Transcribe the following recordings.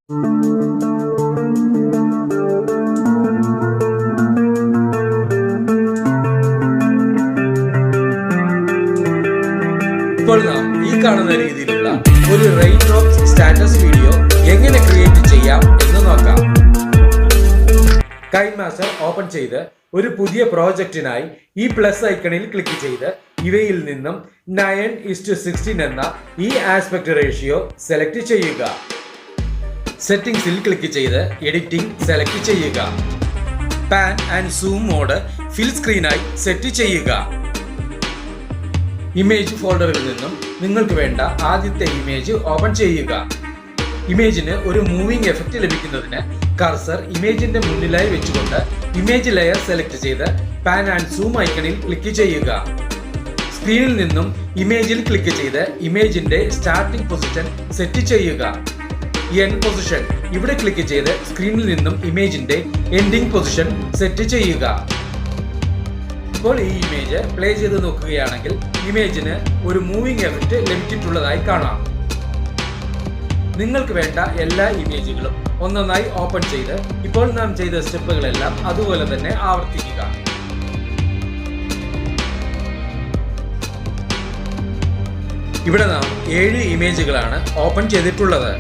ഇപ്പോൾ നാം ഈ കാണുന്ന രീതിയിലുള്ള ഒരു റെയിൻഡ്രോപ്പ് സ്റ്റാറ്റസ് വീഡിയോ എങ്ങനെ ക്രിയേറ്റ് ചെയ്യാം എന്ന് നോക്കാം. കൈൻമാസ്റ്റർ ഓപ്പൺ ചെയ്ത് ഒരു പുതിയ പ്രോജക്റ്റിനായി ഈ പ്ലസ് ഐക്കണിൽ ക്ലിക്ക് ചെയ്ത് ഇവയിൽ നിന്നും 9:16 എന്ന ഈ ആസ്പെക്ട് റേഷ്യോ സെലക്ട് ചെയ്യുക. സെറ്റിംഗ്സിൽ ക്ലിക്ക് ചെയ്ത് എഡിറ്റിംഗ് സെലക്ട് ചെയ്യുക. Pan and zoom mode fill സ്ക്രീനായി സെറ്റ് ചെയ്യുക. ഇമേജ് ഫോൾഡറിൽ നിന്നും നിങ്ങൾക്ക് വേണ്ട ആദ്യത്തെ ഇമേജ് ഓപ്പൺ ചെയ്യുക. ഇമേജിന് ഒരു മൂവിംഗ് എഫക്റ്റ് ലഭിക്കുന്നതിന് കർസർ ഇമേജിന്റെ മുന്നിലായി വെച്ചുകൊണ്ട് ഇമേജ് ലെയർ സെലക്ട് ചെയ്ത് പാൻ ആൻഡ് സൂം ഐക്കണിൽ ക്ലിക്ക് ചെയ്യുക. സ്ക്രീനിൽ നിന്നും ഇമേജിൽ ക്ലിക്ക് ചെയ്ത് ഇമേജിന്റെ സ്റ്റാർട്ടിംഗ് പൊസിഷൻ സെറ്റ് ചെയ്യുക. എൻഡ് പൊസിഷൻ ഇവിടെ ക്ലിക്ക് ചെയ്ത് സ്ക്രീനിൽ നിന്നും ഇമേജിന്റെ എൻഡിംഗ് പൊസിഷൻ സെറ്റ് ചെയ്യുക. ഇപ്പോൾ ഈ ഇമേജ് പ്ലേ ചെയ്ത് നോക്കുകയാണെങ്കിൽ ഇമേജിന് ഒരു മൂവിംഗ് എഫക്റ്റ് ലഭിച്ചിട്ടുള്ളതായി കാണാം. നിങ്ങൾക്ക് വേണ്ട എല്ലാ ഇമേജുകളും ഒന്നൊന്നായി ഓപ്പൺ ചെയ്ത് ഇപ്പോൾ നാം ചെയ്ത സ്റ്റെപ്പുകളെല്ലാം അതുപോലെ തന്നെ ആവർത്തിക്കുക. ഇവിടെ നാം 7 ഇമേജുകളാണ് ഓപ്പൺ ചെയ്തിട്ടുള്ളത്.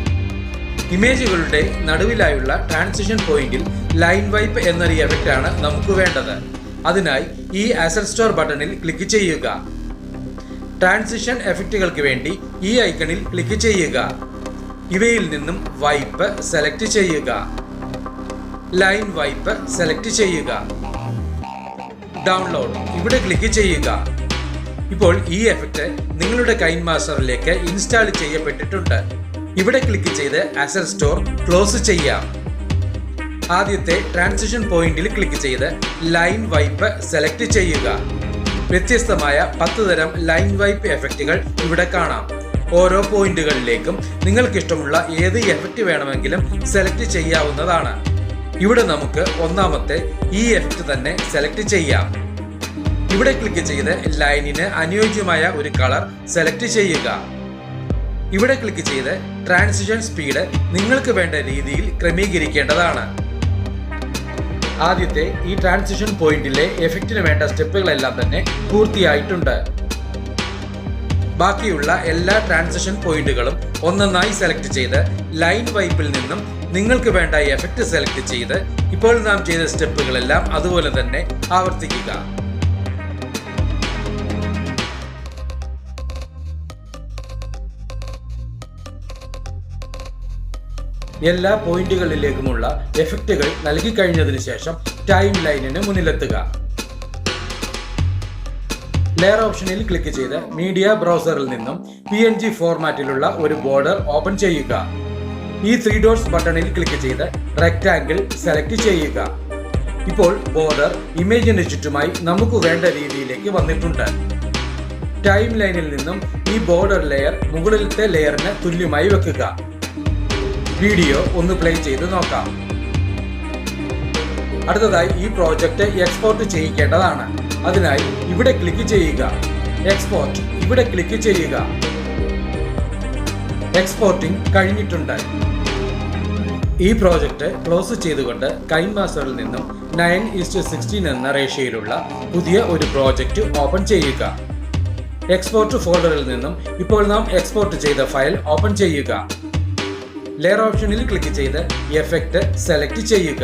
ഇമേജുകളുടെ നടുവിലായുള്ള ട്രാൻസിഷൻ പോയിന്റിൽ ലൈൻ വൈപ്പ് എന്നൊരു എഫക്റ്റ് ആണ് നമുക്ക് വേണ്ടത്. അതിനായി ഈ അസറ്റ് സ്റ്റോർ ബട്ടണിൽ ക്ലിക്ക് ചെയ്യുക. ട്രാൻസിഷൻ എഫക്റ്റുകൾക്ക് വേണ്ടി ഈ ഐക്കണിൽ ക്ലിക്ക് ചെയ്യുക. ഇവയിൽ നിന്നും വൈപ്പ് സെലക്ട് ചെയ്യുക. ലൈൻ വൈപ്പ് സെലക്ട് ചെയ്യുക. ഡൗൺലോഡ് ഇവിടെ ക്ലിക്ക് ചെയ്യുക. ഇപ്പോൾ ഈ എഫക്റ്റ് നിങ്ങളുടെ കൈൻമാസ്റ്ററിലേക്ക് ഇൻസ്റ്റാൾ ചെയ്യപ്പെട്ടിട്ടുണ്ട്. ഇവിടെ ക്ലിക്ക് ചെയ്ത് അസറ്റ് സ്റ്റോർ ക്ലോസ് ചെയ്യാം. ആദ്യത്തെ ട്രാൻസിഷൻ പോയിന്റിൽ ക്ലിക്ക് ചെയ്ത് ലൈൻ വൈപ്പ് സെലക്ട് ചെയ്യുക. വ്യത്യസ്തമായ 10 തരം ലൈൻ വൈപ്പ് എഫക്റ്റുകൾ ഇവിടെ കാണാം. ഓരോ പോയിന്റുകളിലേക്കും നിങ്ങൾക്കിഷ്ടമുള്ള ഏത് എഫക്റ്റ് വേണമെങ്കിലും സെലക്ട് ചെയ്യാവുന്നതാണ്. ഇവിടെ നമുക്ക് ഒന്നാമത്തെ ഈ എഫക്റ്റ് തന്നെ സെലക്ട് ചെയ്യാം. ഇവിടെ ക്ലിക്ക് ചെയ്ത് ലൈനിന് അനുയോജ്യമായ ഒരു കളർ സെലക്ട് ചെയ്യുക. ഇവിടെ ക്ലിക്ക് ചെയ്ത് ട്രാൻസിഷൻ സ്പീഡ് നിങ്ങൾക്ക് വേണ്ട രീതിയിൽ ക്രമീകരിക്കേണ്ടതാണ്. ആദ്യത്തെ ഈ ട്രാൻസിഷൻ പോയിന്റിലെ എഫക്റ്റിന് വേണ്ട സ്റ്റെപ്പുകളെല്ലാം തന്നെ പൂർത്തിയായിട്ടുണ്ട്. ബാക്കിയുള്ള എല്ലാ ട്രാൻസിഷൻ പോയിന്റുകളും ഒന്നൊന്നായി സെലക്ട് ചെയ്ത് ലൈൻ വൈപ്പിൽ നിന്നും നിങ്ങൾക്ക് വേണ്ട എഫക്റ്റ് സെലക്ട് ചെയ്ത് ഇപ്പോൾ നാം ചെയ്ത സ്റ്റെപ്പുകളെല്ലാം അതുപോലെ തന്നെ ആവർത്തിക്കുക. എല്ലാ പോയിന്റുകളിലേക്കുമുള്ള എഫക്റ്റുകൾ നൽകി കഴിഞ്ഞതിന് ശേഷം ടൈം ലൈനിന് മുന്നിലെത്തുക. ലെയർ ഓപ്ഷനിൽ ക്ലിക്ക് ചെയ്ത് മീഡിയ ബ്രൗസറിൽ നിന്നും PNG ഫോർമാറ്റിലുള്ള ഒരു ബോർഡർ ഓപ്പൺ ചെയ്യുക. ഈ 3 ഡോട്ട്സ് ബട്ടണിൽ ക്ലിക്ക് ചെയ്ത് റെക്ടാങ്കിൾ സെലക്ട് ചെയ്യുക. ഇപ്പോൾ ബോർഡർ ഇമേജിന് ചുറ്റുമായി നമുക്ക് വേണ്ട രീതിയിലേക്ക് വന്നിട്ടുണ്ട്. ടൈം ലൈനിൽ നിന്നും ഈ ബോർഡർ ലെയർ മുകളിലത്തെ ലെയറിന് തുല്യമായി വെക്കുക. വീഡിയോ ഒന്ന് പ്ലേ ചെയ്ത് നോക്കാം. അടുത്തതായി ഈ പ്രോജക്റ്റ് എക്സ്പോർട്ട് ചെയ്യിക്കേണ്ടതാണ്. അതിനായി ഇവിടെ ക്ലിക്ക് ചെയ്യുക. എക്സ്പോർട്ട് ഇവിടെ ക്ലിക്ക് ചെയ്യുക. എക്സ്പോർട്ടിംഗ് കഴിഞ്ഞിട്ടുണ്ട്. ഈ പ്രോജക്റ്റ് ക്ലോസ് ചെയ്തുകൊണ്ട് കൈൻമാസ്റ്ററിൽ നിന്നും 9:16 എന്ന റേഷ്യോയിലുള്ള പുതിയ ഒരു പ്രോജക്റ്റ് ഓപ്പൺ ചെയ്യുക. എക്സ്പോർട്ട് ഫോൾഡറിൽ നിന്നും ഇപ്പോൾ നാം എക്സ്പോർട്ട് ചെയ്ത ഫയൽ ഓപ്പൺ ചെയ്യുക. ലെയർ ഓപ്ഷനിൽ ക്ലിക്ക് ചെയ്ത് എഫക്റ്റ് സെലക്ട് ചെയ്യുക.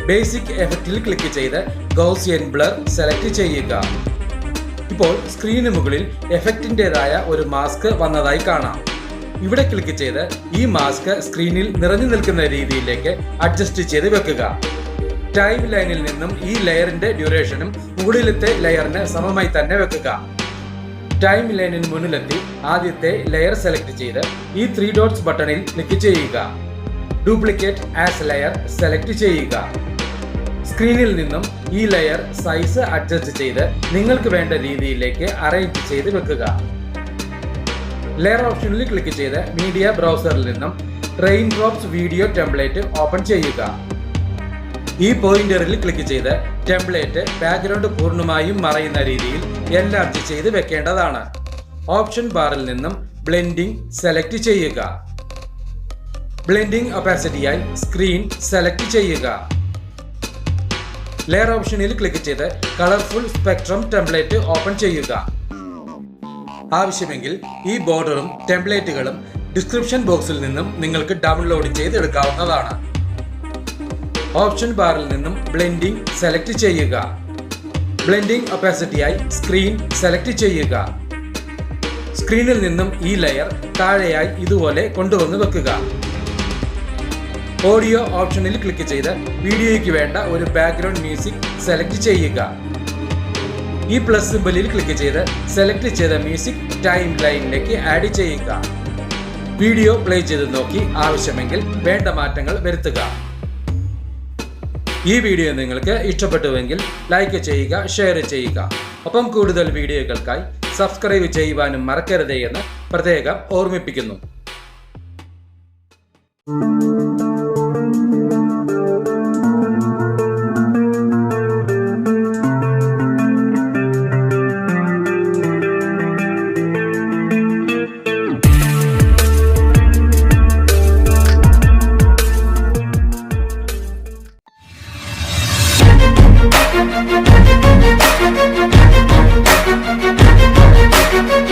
ബേസിക് എഫക്റ്റിൽ ക്ലിക്ക് ചെയ്ത് ഗൗസിയൻ ബ്ലർ സെലക്ട് ചെയ്യുക. ഇപ്പോൾ സ്ക്രീന് മുകളിൽ എഫക്റ്റിൻ്റെതായ ഒരു മാസ്ക് വന്നതായി കാണാം. ഇവിടെ ക്ലിക്ക് ചെയ്ത് ഈ മാസ്ക് സ്ക്രീനിൽ നിറഞ്ഞു നിൽക്കുന്ന രീതിയിലേക്ക് അഡ്ജസ്റ്റ് ചെയ്ത് വെക്കുക. ടൈം ലൈനിൽ നിന്നും ഈ ലെയറിന്റെ ഡ്യൂറേഷനും മുകളിലത്തെ ലെയറിന് സമമായി തന്നെ വെക്കുക. ടൈം ലൈനിന് മുന്നിലെത്തി ആദ്യത്തെ ലെയർ സെലക്ട് ചെയ്ത് ഈ 3 ഡോട്ട്സ് ബട്ടണിൽ ക്ലിക്ക് ചെയ്യുക. ഡ്യൂപ്ലിക്കേറ്റ് ആസ് ലെയർ സെലക്ട് ചെയ്യുക. സ്ക്രീനിൽ നിന്നും ഈ ലെയർ സൈസ് അഡ്ജസ്റ്റ് ചെയ്ത് നിങ്ങൾക്ക് വേണ്ട രീതിയിലേക്ക് അറേഞ്ച് ചെയ്ത് വെക്കുക. ലെയർ ഓപ്ഷനിൽ ക്ലിക്ക് ചെയ്ത് മീഡിയ ബ്രൗസറിൽ നിന്നും റെയിൻഡ്രോപ്സ് വീഡിയോ ടെംപ്ലേറ്റ് ഓപ്പൺ ചെയ്യുക. ഈ പോയിന്ററിൽ ക്ലിക്ക് ചെയ്ത് ടെംപ്ലേറ്റ് ബാക്ക്ഗ്രൗണ്ട് പൂർണ്ണമായും മറയുന്ന രീതിയിൽ എൻലാർജ് ചെയ്ത് വെക്കേണ്ടതാണ്. ഓപ്ഷൻ ബാറിൽ നിന്നും ബ്ലെൻഡിംഗ് സെലക്ട് ചെയ്യുക. ബ്ലെൻഡിംഗ് ഒപ്പാസിറ്റിയായി സ്ക്രീൻ സെലക്ട് ചെയ്യുക. ലെയർ ഓപ്ഷനിൽ ക്ലിക്ക് ചെയ്ത് കളർഫുൾ സ്പെക്ട്രം ടെംപ്ലേറ്റ് ഓപ്പൺ ചെയ്യുക. ആവശ്യമെങ്കിൽ ഈ ബോർഡറും ടെംപ്ലേറ്റുകളും ഡിസ്ക്രിപ്ഷൻ ബോക്സിൽ നിന്നും നിങ്ങൾക്ക് ഡൗൺലോഡ് ചെയ്തെടുക്കാവുന്നതാണ്. ഓപ്ഷൻ ബാറിൽ നിന്നും ബ്ലെൻഡിംഗ് സെലക്ട് ചെയ്യുക. ബ്ലെൻഡിംഗ് ഒപ്പാസിറ്റിയായി സ്ക്രീൻ സെലക്ട് ചെയ്യുക. സ്ക്രീനിൽ നിന്നും ഈ ലെയർ താഴെയായി ഇതുപോലെ കൊണ്ടുവന്ന് വെക്കുക. ഓഡിയോ ഓപ്ഷനിൽ ക്ലിക്ക് ചെയ്ത് വീഡിയോയ്ക്ക് വേണ്ട ഒരു ബാക്ക്ഗ്രൗണ്ട് മ്യൂസിക് സെലക്ട് ചെയ്യുക. ഈ പ്ലസ് സിംബലിൽ ക്ലിക്ക് ചെയ്ത് സെലക്ട് ചെയ്ത മ്യൂസിക് ടൈം ലൈനിലേക്ക് ആഡ് ചെയ്യുക. വീഡിയോ പ്ലേ ചെയ്ത് നോക്കി ആവശ്യമെങ്കിൽ വേണ്ട മാറ്റങ്ങൾ വരുത്തുക. ഈ വീഡിയോ നിങ്ങൾക്ക് ഇഷ്ടപ്പെട്ടുവെങ്കിൽ ലൈക്ക് ചെയ്യുക, ഷെയർ ചെയ്യുക. ഒപ്പം കൂടുതൽ വീഡിയോകൾക്കായി സബ്സ്ക്രൈബ് ചെയ്യുവാനും മറക്കരുത് എന്ന് പ്രത്യേകം ഓർമ്മിപ്പിക്കുന്നു. Thank you.